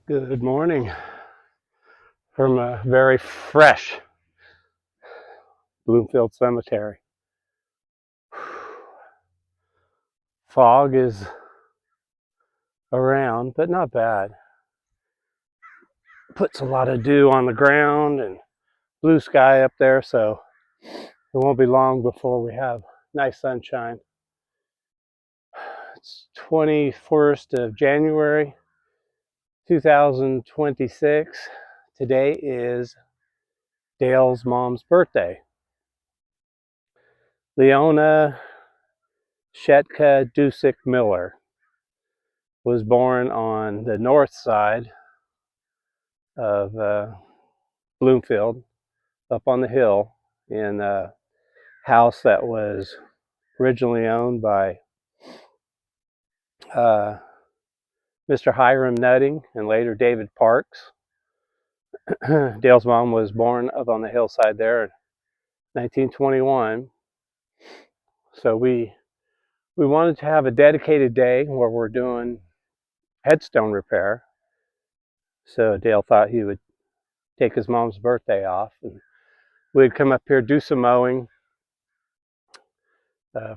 Good morning from a very fresh Bloomfield Cemetery. Fog is around, but not bad. Puts a lot of dew on the ground and blue sky up there, so it won't be long before we have nice sunshine. It's 21st of January, 2026. Today is Dale's mom's birthday. Leona Shetka Dusick Miller was born on the north side of Bloomfield, up on the hill, in a house that was originally owned by uh, Mr. Hiram Nutting and later David Parks. Dale's mom was born up on the hillside there in 1921. So we wanted to have a dedicated day where we're doing headstone repair. So Dale thought he would take his mom's birthday off, and we'd come up here, do some mowing.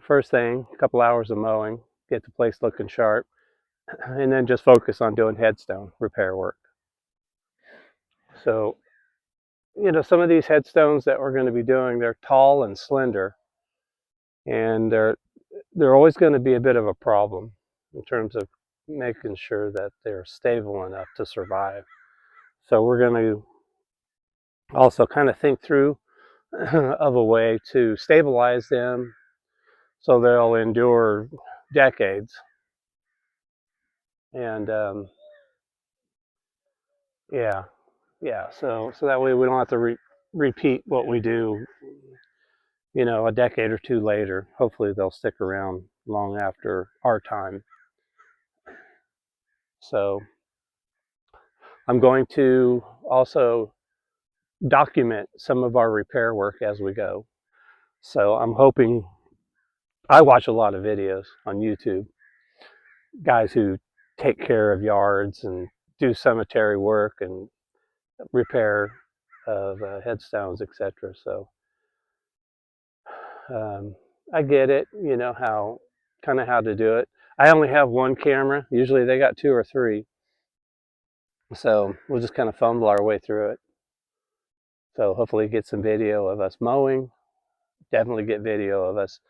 First thing, a couple hours of mowing, get the place looking sharp, and then just focus on doing headstone repair work. So, some of these headstones that we're going to be doing, they're tall and slender, and they're always going to be a bit of a problem in terms of making sure that they're stable enough to survive. So we're going to also kind of think through of a way to stabilize them so they'll endure decades. And yeah, so that way we don't have to repeat what we do, a decade or two later. Hopefully they'll stick around long after our time. So I'm going to also document some of our repair work as we go. So I'm hoping, I watch a lot of videos on YouTube, guys who take care of yards and do cemetery work and repair of headstones, etc. So I get it, how to do it. I only have one camera. Usually they got two or three. So we'll just kind of fumble our way through it. So hopefully get some video of us mowing. Definitely get video of us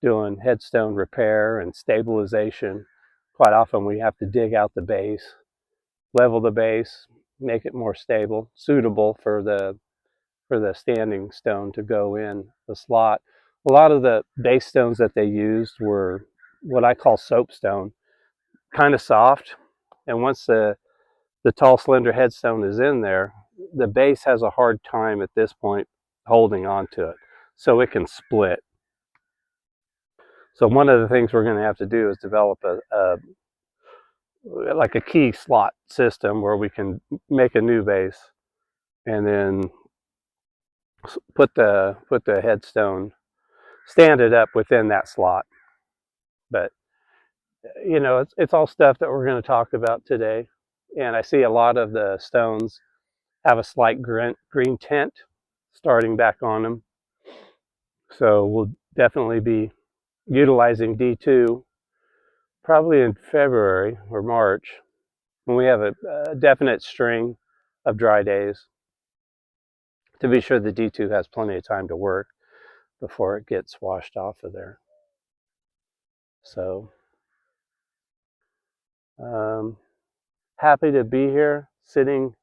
doing headstone repair and stabilization. Quite often we have to dig out the base, level the base, make it more stable, suitable for the standing stone to go in the slot. A lot of the base stones that they used were what I call soapstone, kind of soft. And once the tall, slender headstone is in there, the base has a hard time at this point holding on to it, so it can split. So one of the things we're going to have to do is develop like a key slot system where we can make a new base and then put the headstone, stand it up within that slot. But it's all stuff that we're going to talk about today. And I see a lot of the stones have a slight green tint starting back on them. So we'll definitely be utilizing D2 probably in February or March when we have a definite string of dry days, to be sure the D2 has plenty of time to work before it gets washed off of there. So happy to be here, sitting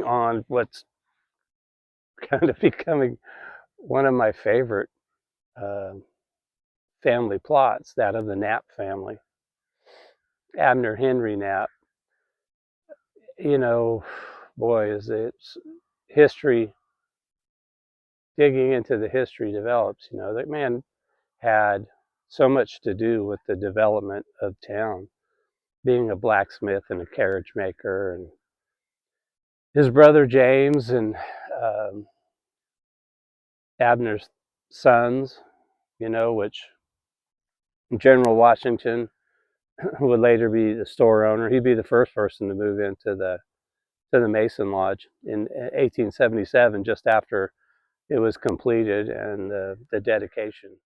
on what's kind of becoming one of my favorite family plots, that of the Knapp family. Abner Henry Knapp. Boy, is it history, digging into the history develops. That man had so much to do with the development of town, being a blacksmith and a carriage maker, and his brother James and Abner's sons, which General Washington who would later be the store owner. He'd be the first person to move into the Mason Lodge in 1877, just after it was completed and the dedication.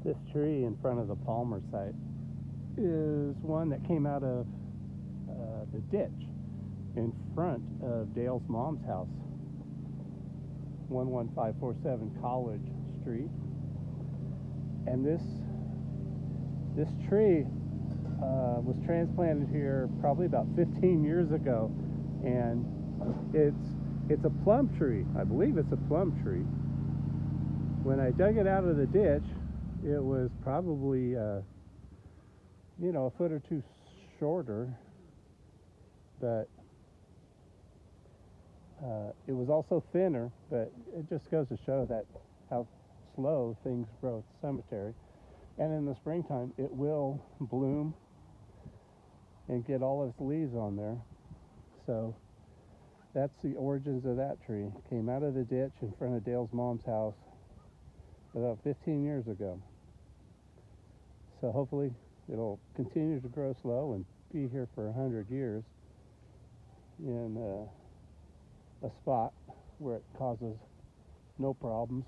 This tree in front of the Palmer site is one that came out of the ditch in front of Dale's mom's house, 11547 College Street. And this tree was transplanted here probably about 15 years ago, and it's a plum tree. I believe it's a plum tree. When I dug it out of the ditch, it was probably a foot or two shorter, but it was also thinner. But it just goes to show that how slow things grow at the cemetery. And in the springtime, it will bloom and get all of its leaves on there. So that's the origins of that tree. It came out of the ditch in front of Dale's mom's house about 15 years ago. So hopefully it'll continue to grow slow and be here for 100 years in a spot where it causes no problems.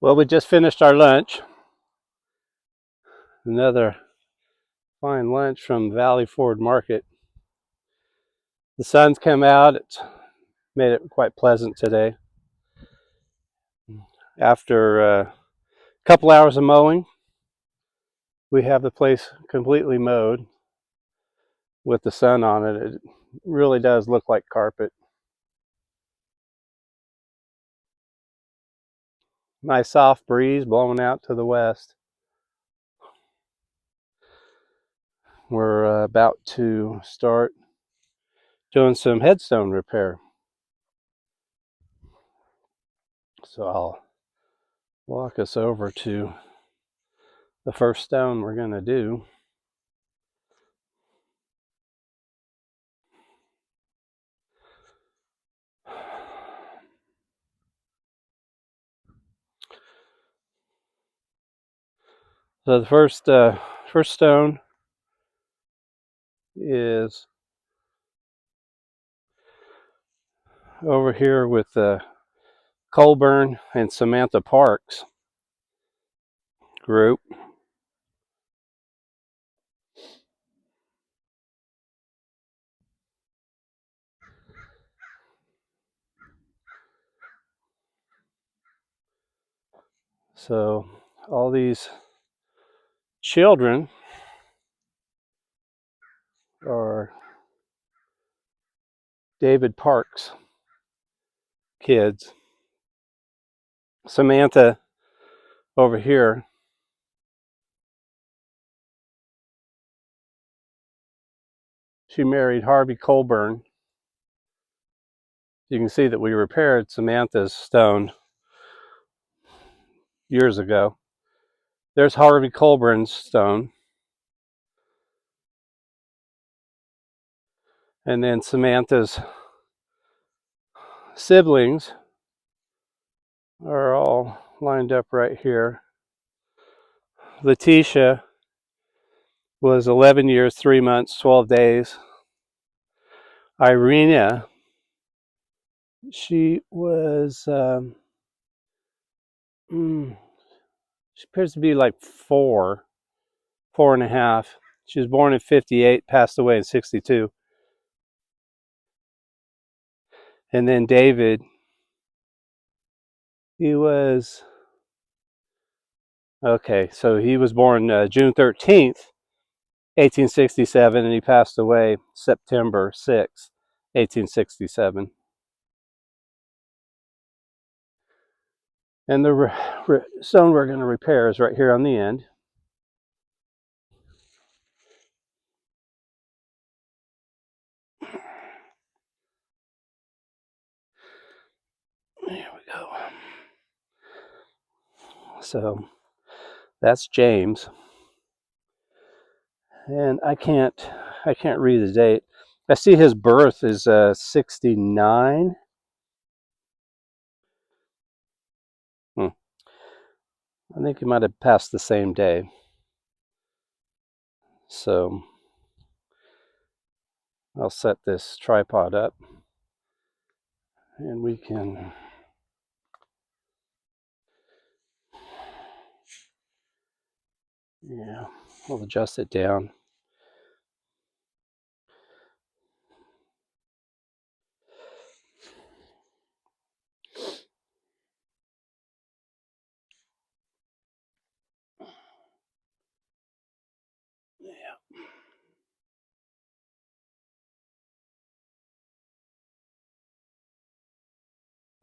Well, we just finished our lunch. Another fine lunch from Valley Ford Market. The sun's come out. It's made it quite pleasant today. After a couple hours of mowing, we have the place completely mowed with the sun on it. It really does look like carpet. Nice soft breeze blowing out to the west. We're about to start doing some headstone repair. So I'll walk us over to the first stone we're going to do. So the first stone is over here with Colburn and Samantha Parks group. So all these children are David Parks kids. Samantha over here, she married Harvey Colburn. You can see that we repaired Samantha's stone years ago. There's Harvey Colburn's stone. And then Samantha's siblings are all lined up right here. Letitia was 11 years, 3 months, 12 days. Irina, she was, she appears to be like 4.5. She was born in 58, passed away in 62. And then David, he was, okay, so he was born June 13th, 1867, and he passed away September 6th, 1867. And the stone we're going to repair is right here on the end. There we go. So that's James. And I can't read the date. I see his birth is 69. I think he might have passed the same day. So I'll set this tripod up and we can we'll adjust it down.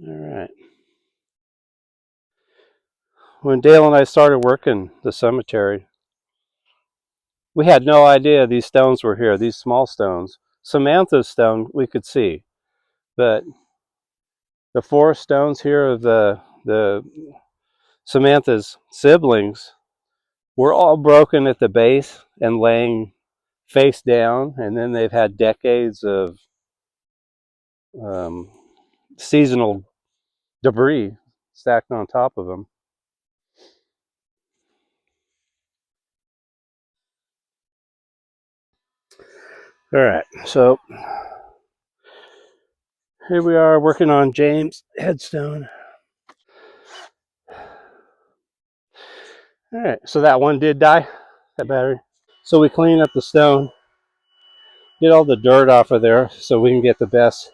All right. When Dale and I started working the cemetery, we had no idea these stones were here, these small stones. Samantha's stone we could see, but the 4 stones here of the Samantha's siblings were all broken at the base and laying face down, and then they've had decades of seasonal debris stacked on top of them. All right, so here we are working on James' headstone. All right, so that one did die, that battery. So we clean up the stone, get all the dirt off of there so we can get the best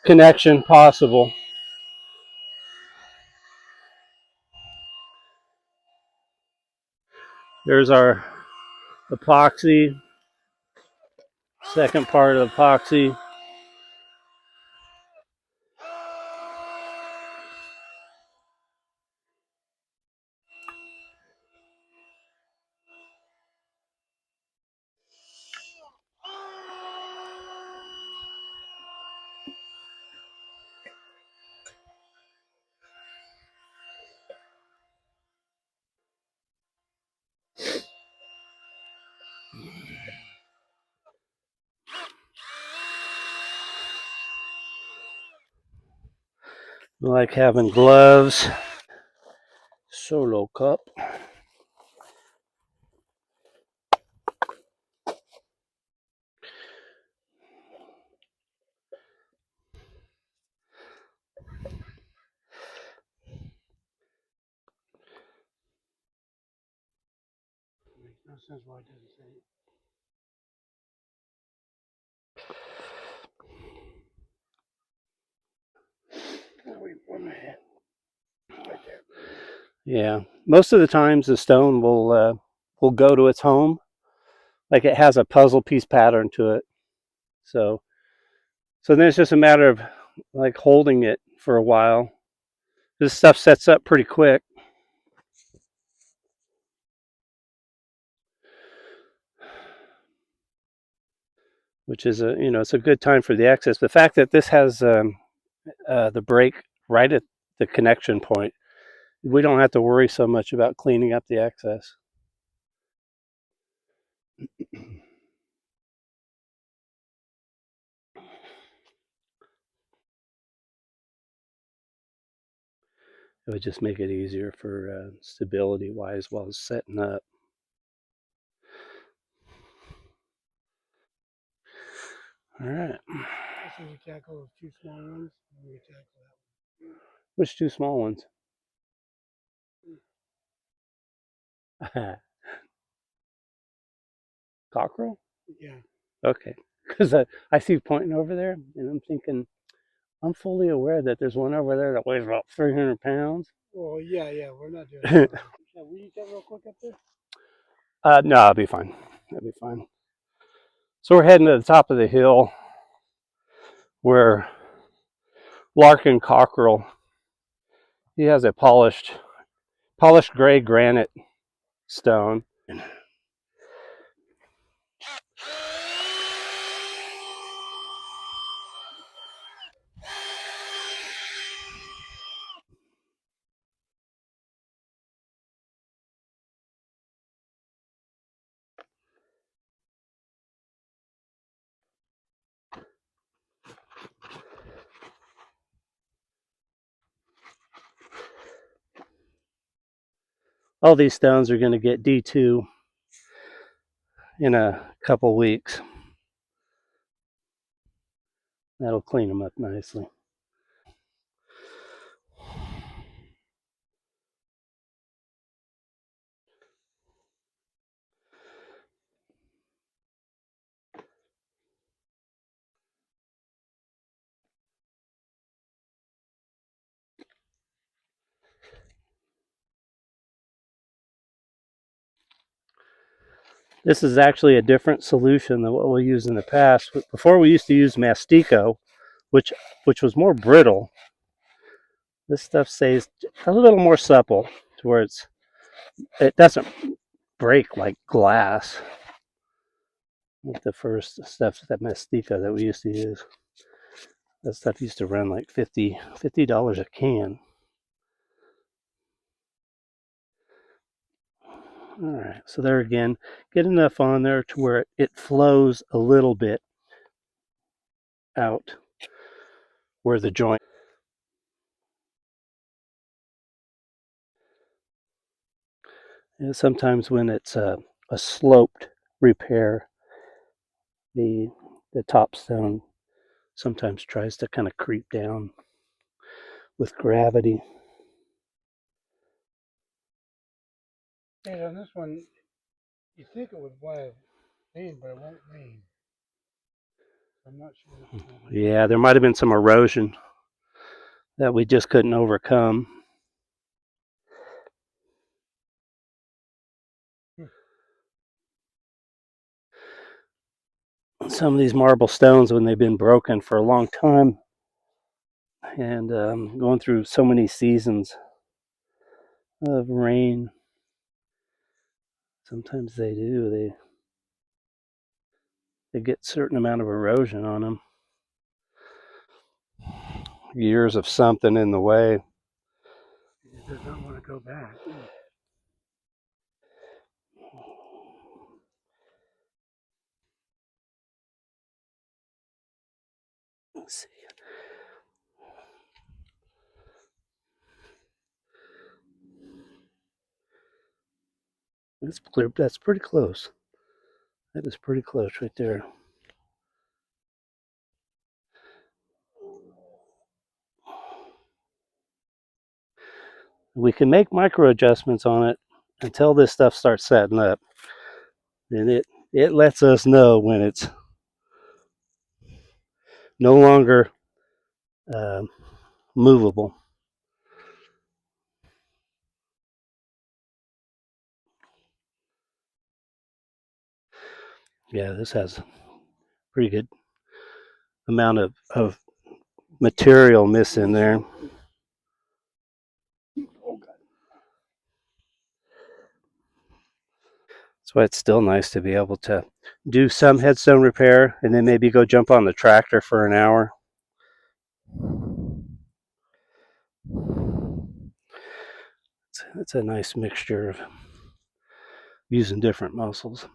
connection possible. There's our epoxy, second part of epoxy. I like having gloves. Solo cup. Makes no sense why it doesn't say it. Yeah, most of the times the stone will go to its home, like it has a puzzle piece pattern to it. So then it's just a matter of like holding it for a while. This stuff sets up pretty quick, which is it's a good time for the access. The fact that this has the break right at the connection point, we don't have to worry so much about cleaning up the excess. It would just make it easier for stability wise while it's setting up. All right. So we tackle those two small ones, and we tackle that one. Which two small ones? Cockerel? Yeah. Okay. Because I see you pointing over there, and I'm thinking, I'm fully aware that there's one over there that weighs about 300 pounds. Well, yeah, we're not doing that. Shall we eat that real quick up there? No, I'll be fine. That'll be fine. So we're heading to the top of the hill where Larkin Cockerel, he has a polished gray granite stone. All these stones are going to get D2 in a couple weeks. That'll clean them up nicely. This is actually a different solution than what we used in the past. Before we used to use mastico, which was more brittle. This stuff stays a little more supple to where it doesn't break like glass. Like the first stuff, that mastico that we used to use. That stuff used to run like $50 a can. All right, so there again, get enough on there to where it flows a little bit out where the joint. And sometimes when it's a sloped repair, the top stone sometimes tries to kind of creep down with gravity. And on this one, you think it would want to rain, but it won't rain. I'm not sure what's going on. Yeah, there might have been some erosion that we just couldn't overcome. Some of these marble stones, when they've been broken for a long time and going through so many seasons of rain, sometimes they get a certain amount of erosion on them. Years of something in the way. It does not want to go back. Let's see. That's clear. That's pretty close. That is pretty close right there. We can make micro adjustments on it until this stuff starts setting up, and it lets us know when it's no longer uh, movable. Yeah, this has pretty good amount of material missing there. That's why it's still nice to be able to do some headstone repair and then maybe go jump on the tractor for an hour. It's a nice mixture of using different muscles.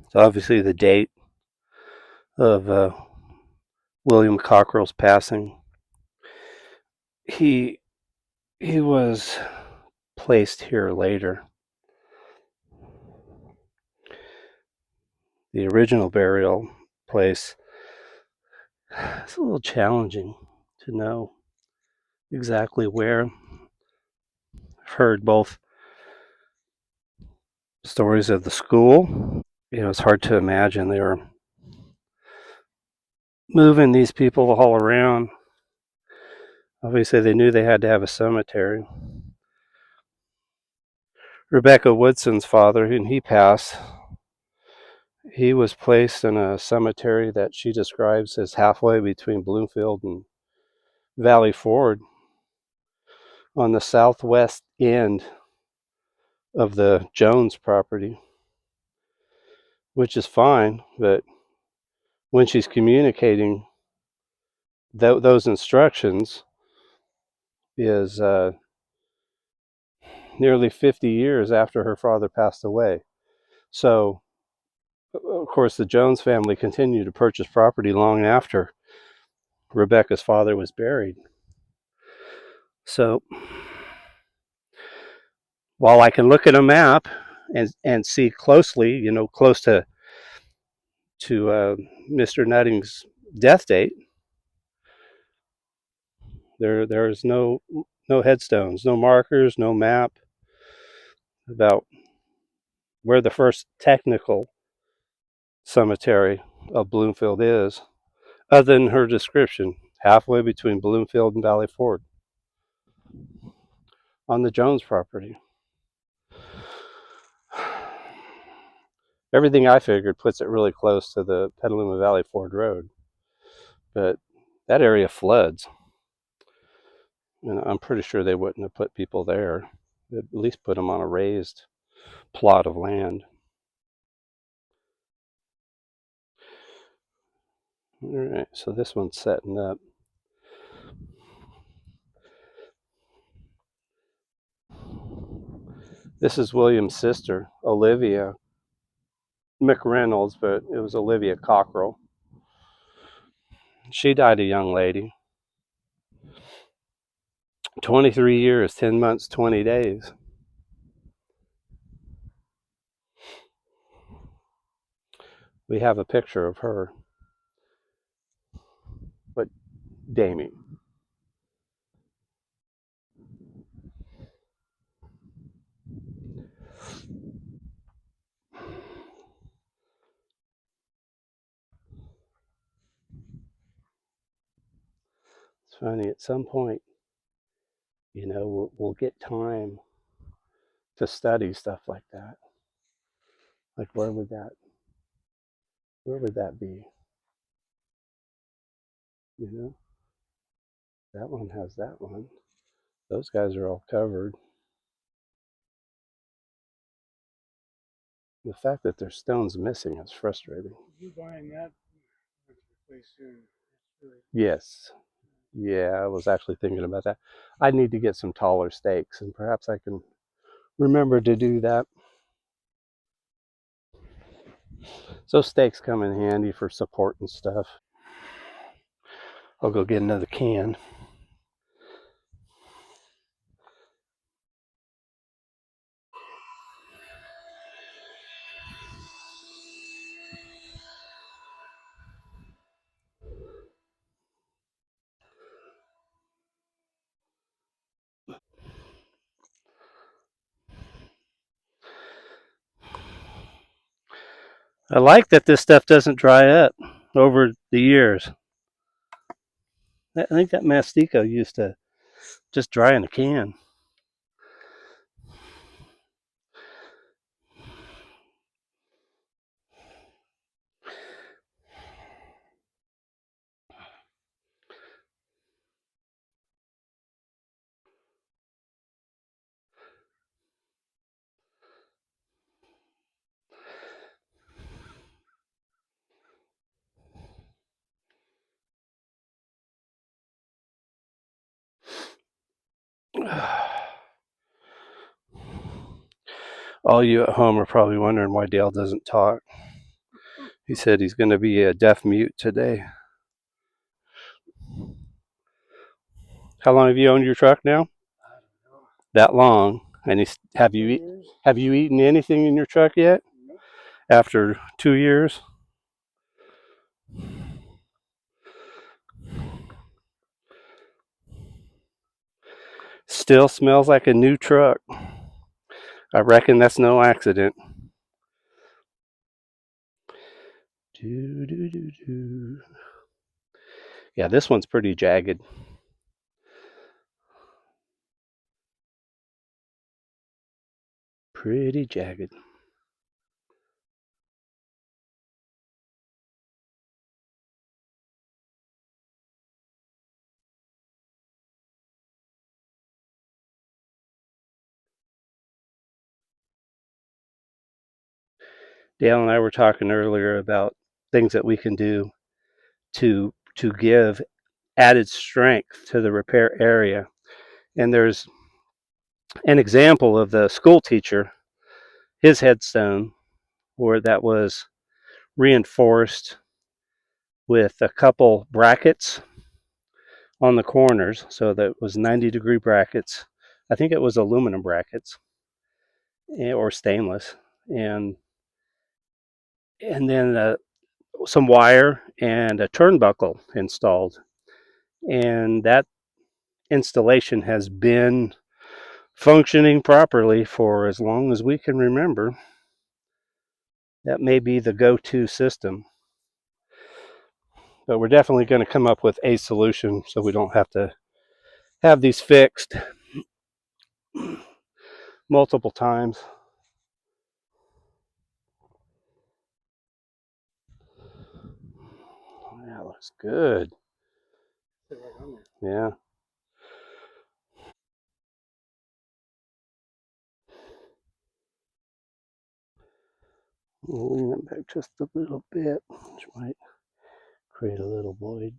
So obviously the date of William Cockrell's passing, he he was placed here later. The original burial place, it's a little challenging to know exactly where. I've heard both stories of the school. It's hard to imagine they were moving these people all around. Obviously, they knew they had to have a cemetery. Rebecca Woodson's father, when he passed, he was placed in a cemetery that she describes as halfway between Bloomfield and Valley Ford on the southwest end of the Jones property, which is fine, but when she's communicating those instructions is nearly 50 years after her father passed away. So, of course, the Jones family continued to purchase property long after Rebecca's father was buried. So, while I can look at a map and see closely, close to Mr. Nutting's death date, there's no headstones, no markers, no map about where the first technical cemetery of Bloomfield is, other than her description, halfway between Bloomfield and Valley Ford on the Jones property. Everything I figured puts it really close to the Petaluma Valley Ford Road, but that area floods, and I'm pretty sure they wouldn't have put people there. They'd at least put them on a raised plot of land. All right, so this one's setting up. This is William's sister, Olivia McReynolds, but it was Olivia Cockrell. She died a young lady. 23 years, 10 months, 20 days. We have a picture of her, but Damie. It's funny, at some point, we'll get time to study stuff like that. Like, where would that be? You know, that one has that one. Those guys are all covered. The fact that there's stones missing is frustrating. You buying that place soon? Really... Yes. Yeah, I was actually thinking about that. I need to get some taller stakes, and perhaps I can remember to do that. So stakes come in handy for support and stuff. I'll go get another can. I like that this stuff doesn't dry up over the years. I think that Mastico used to just dry in a can. All you at home are probably wondering why Dale doesn't talk. He said he's going to be a deaf mute today. How long have you owned your truck now? I don't know. That long. And have you eaten anything in your truck yet? Nope. After 2 years? Still smells like a new truck. I reckon that's no accident. Yeah, this one's pretty jagged. Pretty jagged. Dale and I were talking earlier about things that we can do to give added strength to the repair area. And there's an example of the school teacher, his headstone, where that was reinforced with a couple brackets on the corners, so that was 90-degree brackets. I think it was aluminum brackets or stainless, and then some wire and a turnbuckle installed. And that installation has been functioning properly for as long as we can remember. That may be the go-to system, but we're definitely going to come up with a solution so we don't have to have these fixed multiple times. Oh, that looks good. Yeah. We'll lean it back just a little bit, which might create a little void.